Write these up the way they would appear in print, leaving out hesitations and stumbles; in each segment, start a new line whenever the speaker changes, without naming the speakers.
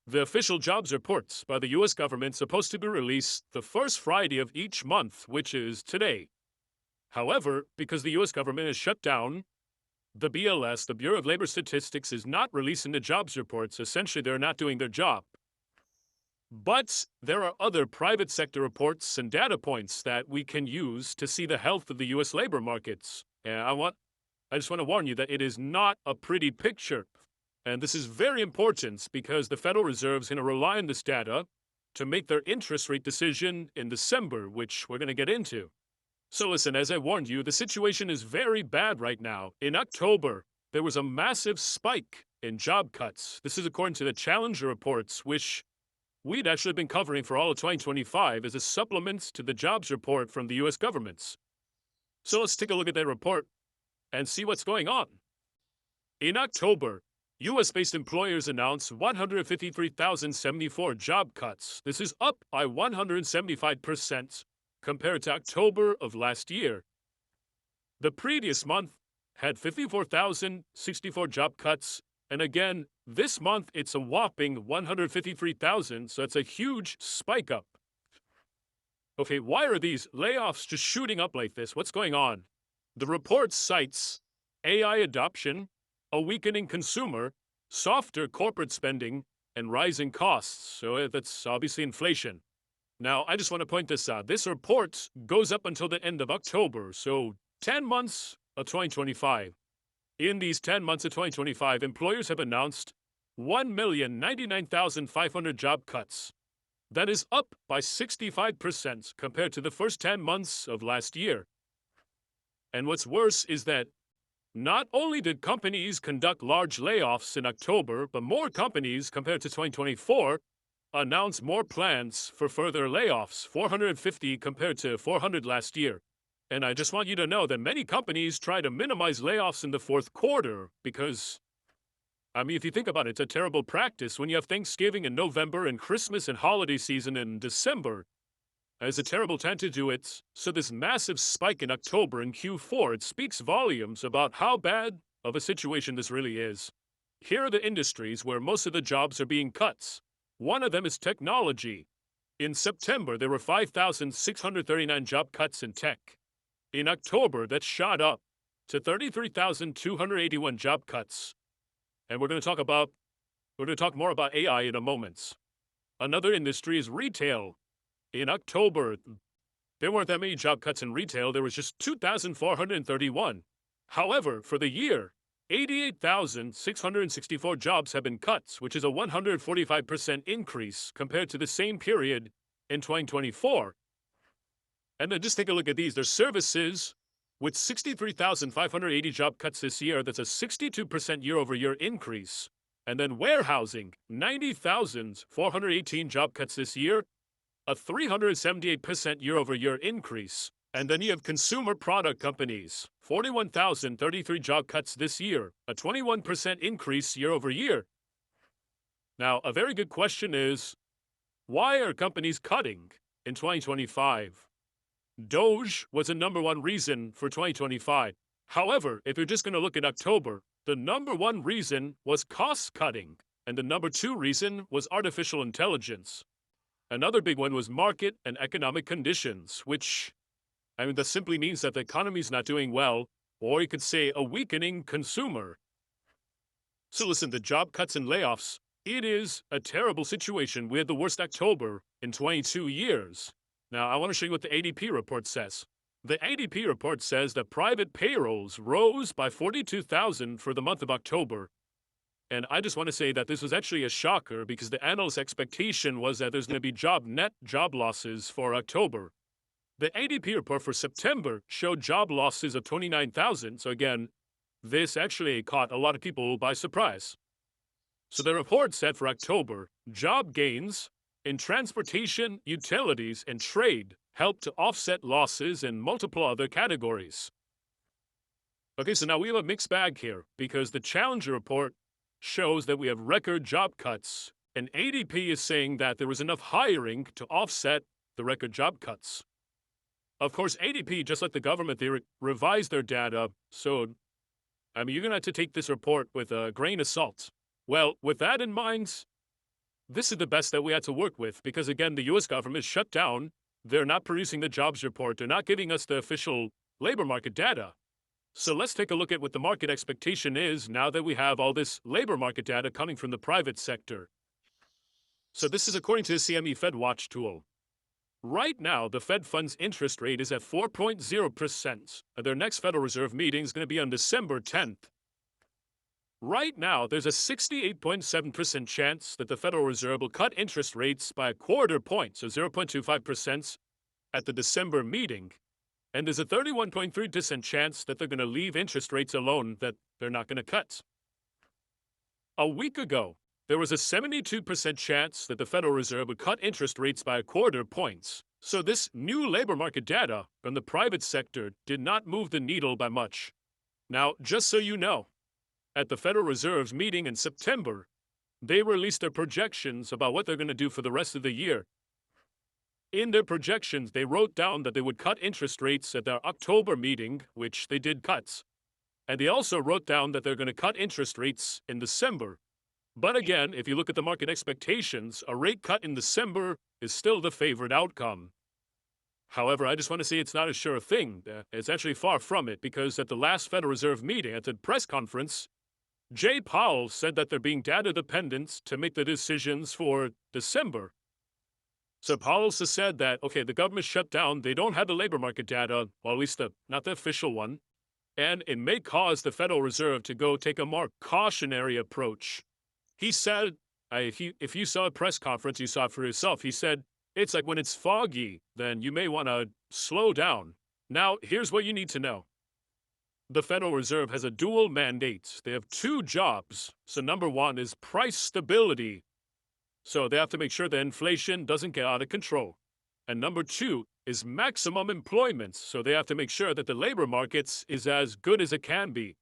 The official jobs reports by the US government supposed to be released the first Friday of each month, which is today. However, because the US government is shut down, the BLS, the Bureau of Labor Statistics, is not releasing the jobs reports. Essentially, they're not doing their job. But there are other private sector reports and data points that we can use to see the health of the US labor markets. And I just want to warn you that it is not a pretty picture. And this is very important because the Federal Reserve is going to rely on this data to make their interest rate decision in December, which we're going to get into. So listen, as I warned you, the situation is very bad right now. In October, there was a massive spike in job cuts. This is according to the Challenger reports, which we'd actually been covering for all of 2025 as a supplement to the jobs report from the US governments. So let's take a look at that report and see what's going on. In October, US-based employers announced 153,074 job cuts. This is up by 175% compared to October of last year. The previous month had 54,064 job cuts, and again, this month it's a whopping 153,000, so it's a huge spike up. Okay, why are these layoffs just shooting up like this? What's going on? The report cites AI adoption, a weakening consumer, softer corporate spending, and rising costs. So that's obviously inflation. Now, I just want to point this out. This report goes up until the end of October, so 10 months of 2025. In these 10 months of 2025, employers have announced 1,099,500 job cuts. That is up by 65% compared to the first 10 months of last year. And what's worse is that not only did companies conduct large layoffs in October, but more companies compared to 2024 announced more plans for further layoffs, 450 compared to 400 last year. And I just want you to know that many companies try to minimize layoffs in the fourth quarter because, if you think about it, it's a terrible practice when you have Thanksgiving in November and Christmas and holiday season in December. It's a terrible time to do it, so this massive spike in October in Q4, it speaks volumes about how bad of a situation this really is. Here are the industries where most of the jobs are being cut. One of them is technology. In September, there were 5,639 job cuts in tech. In October, that shot up to 33,281 job cuts. And we're going to talk more about AI in a moment. Another industry is retail. In October, there weren't that many job cuts in retail. There was just 2,431. However, for the year, 88,664 jobs have been cut, which is a 145% increase compared to the same period in 2024. And then just take a look at these. There's services with 63,580 job cuts this year. That's a 62% year-over-year increase. And then warehousing, 90,418 job cuts this year, a 378% year-over-year increase. And then you have consumer product companies, 41,033 job cuts this year, a 21% increase year-over-year. Now, a very good question is, why are companies cutting in 2025? Doge was the number one reason for 2025. However, if you're just going to look at October, the number one reason was cost cutting, and the number two reason was artificial intelligence. Another big one was market and economic conditions, which, that simply means that the economy is not doing well, or you could say a weakening consumer. So listen, the job cuts and layoffs, it is a terrible situation. We had the worst October in 22 years. Now, I want to show you what the ADP report says. The ADP report says that private payrolls rose by 42,000 for the month of October. And I just want to say that this was actually a shocker because the analyst expectation was that there's going to be net job losses for October. The ADP report for September showed job losses of 29,000. So again, this actually caught a lot of people by surprise. So the report said for October, job gains in transportation, utilities, and trade helped to offset losses in multiple other categories. Okay, so now we have a mixed bag here because the Challenger report shows that we have record job cuts, and ADP is saying that there was enough hiring to offset the record job cuts. Of course, ADP, just like the government, they revised their data, so you're going to have to take this report with a grain of salt. Well, with that in mind, this is the best that we had to work with because, again, the US government shut down. They're not producing the jobs report. They're not giving us the official labor market data. So let's take a look at what the market expectation is now that we have all this labor market data coming from the private sector. So this is according to the CME FedWatch tool. Right now, the Fed funds interest rate is at 4.0%. Their next Federal Reserve meeting is going to be on December 10th. Right now, there's a 68.7% chance that the Federal Reserve will cut interest rates by a quarter point, so 0.25%, at the December meeting. And there's a 31.3% chance that they're going to leave interest rates alone, that they're not going to cut. A week ago, there was a 72% chance that the Federal Reserve would cut interest rates by a quarter point. So this new labor market data from the private sector did not move the needle by much. Now, just so you know, at the Federal Reserve's meeting in September, they released their projections about what they're going to do for the rest of the year. In their projections, they wrote down that they would cut interest rates at their October meeting, which they did cut. And they also wrote down that they're going to cut interest rates in December. But again, if you look at the market expectations, a rate cut in December is still the favored outcome. However, I just want to say it's not a sure thing. It's actually far from it, because at the last Federal Reserve meeting, at the press conference, Jay Powell said that they're being data dependent to make the decisions for December. So Powell has said that, okay, the government shut down, they don't have the labor market data, or at least not the official one, and it may cause the Federal Reserve to go take a more cautionary approach. He said, if you saw a press conference, you saw it for yourself, he said, it's like when it's foggy, then you may want to slow down. Now, here's what you need to know. The Federal Reserve has a dual mandate. They have two jobs. So number one is price stability. So they have to make sure that inflation doesn't get out of control. And number two is maximum employment. So they have to make sure that the labor markets is as good as it can be.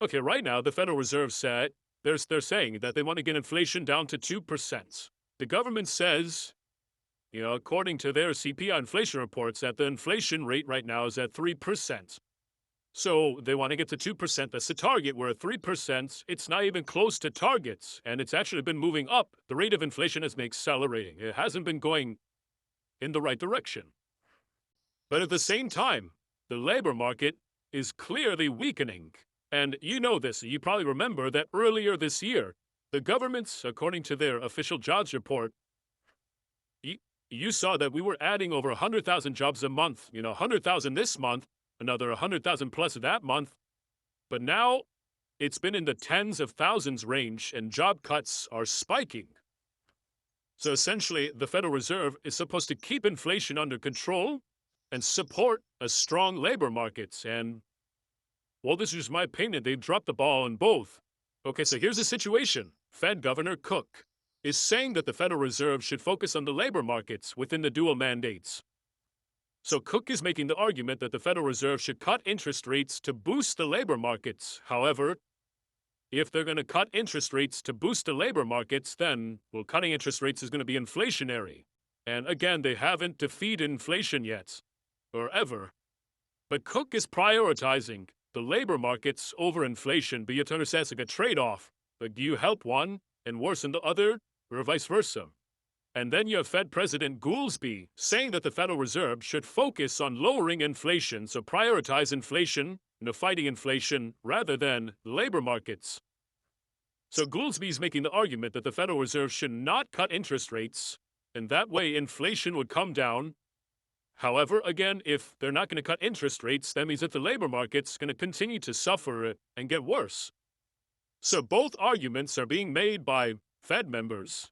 Okay, right now, the Federal Reserve said, they're saying that they want to get inflation down to 2%. The government says, according to their CPI inflation reports, that the inflation rate right now is at 3%. So they want to get to 2%. That's the target. We're at 3%. It's not even close to targets, and it's actually been moving up. The rate of inflation has been accelerating. It hasn't been going in the right direction. But at the same time, the labor market is clearly weakening. And you know this. You probably remember that earlier this year, the government, according to their official jobs report, you saw that we were adding over 100,000 jobs a month. 100,000 this month, another 100,000 plus that month. But now it's been in the tens of thousands range, and job cuts are spiking. So essentially, the Federal Reserve is supposed to keep inflation under control and support a strong labor market. And, well, this is just my opinion. They've dropped the ball on both. Okay, so here's the situation. Fed Governor Cook is saying that the Federal Reserve should focus on the labor markets within the dual mandates. So Cook is making the argument that the Federal Reserve should cut interest rates to boost the labor markets. However, if they're going to cut interest rates to boost the labor markets, then, well, cutting interest rates is going to be inflationary. And again, they haven't defeated inflation yet, or ever. But Cook is prioritizing the labor markets over inflation, but you have to understand it's like a trade-off. Like, do you help one and worsen the other, or vice versa? And then you have Fed President Goolsbee saying that the Federal Reserve should focus on lowering inflation, so prioritize inflation, fighting inflation, rather than labor markets. So Goolsbee is making the argument that the Federal Reserve should not cut interest rates, and that way inflation would come down. However, again, if they're not going to cut interest rates, that means that the labor market's going to continue to suffer and get worse. So both arguments are being made by Fed members.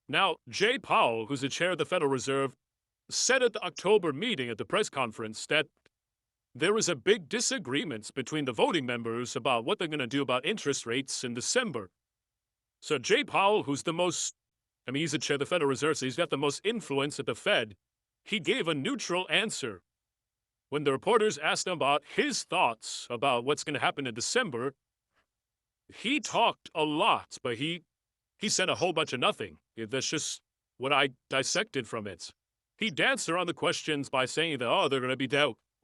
Now, Jay Powell, who's the chair of the Federal Reserve, said at the October meeting at the press conference that there was a big disagreement between the voting members about what they're going to do about interest rates in December. So Jay Powell, who's he's the chair of the Federal Reserve, so he's got the most influence at the Fed, he gave a neutral answer. When the reporters asked him about his thoughts about what's going to happen in December, he talked a lot, but he said a whole bunch of nothing. That's just what I dissected from it. He danced around the questions by saying that, we're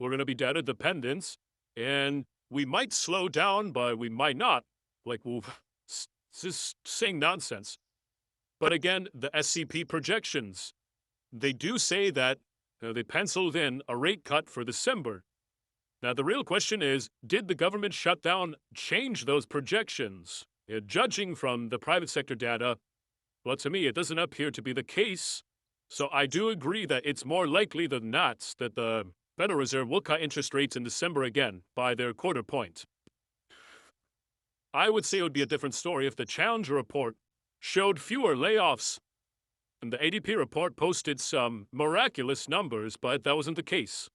going to be data dependent, and we might slow down, but we might not. Like, well, it's just saying nonsense. But again, the SCP projections, they do say that they penciled in a rate cut for December. Now, the real question is, did the government shutdown change those projections? Judging from the private sector data, well, to me, it doesn't appear to be the case. So I do agree that it's more likely than not that the Federal Reserve will cut interest rates in December again by their quarter point. I would say it would be a different story if the Challenger report showed fewer layoffs. And the ADP report posted some miraculous numbers, but that wasn't the case.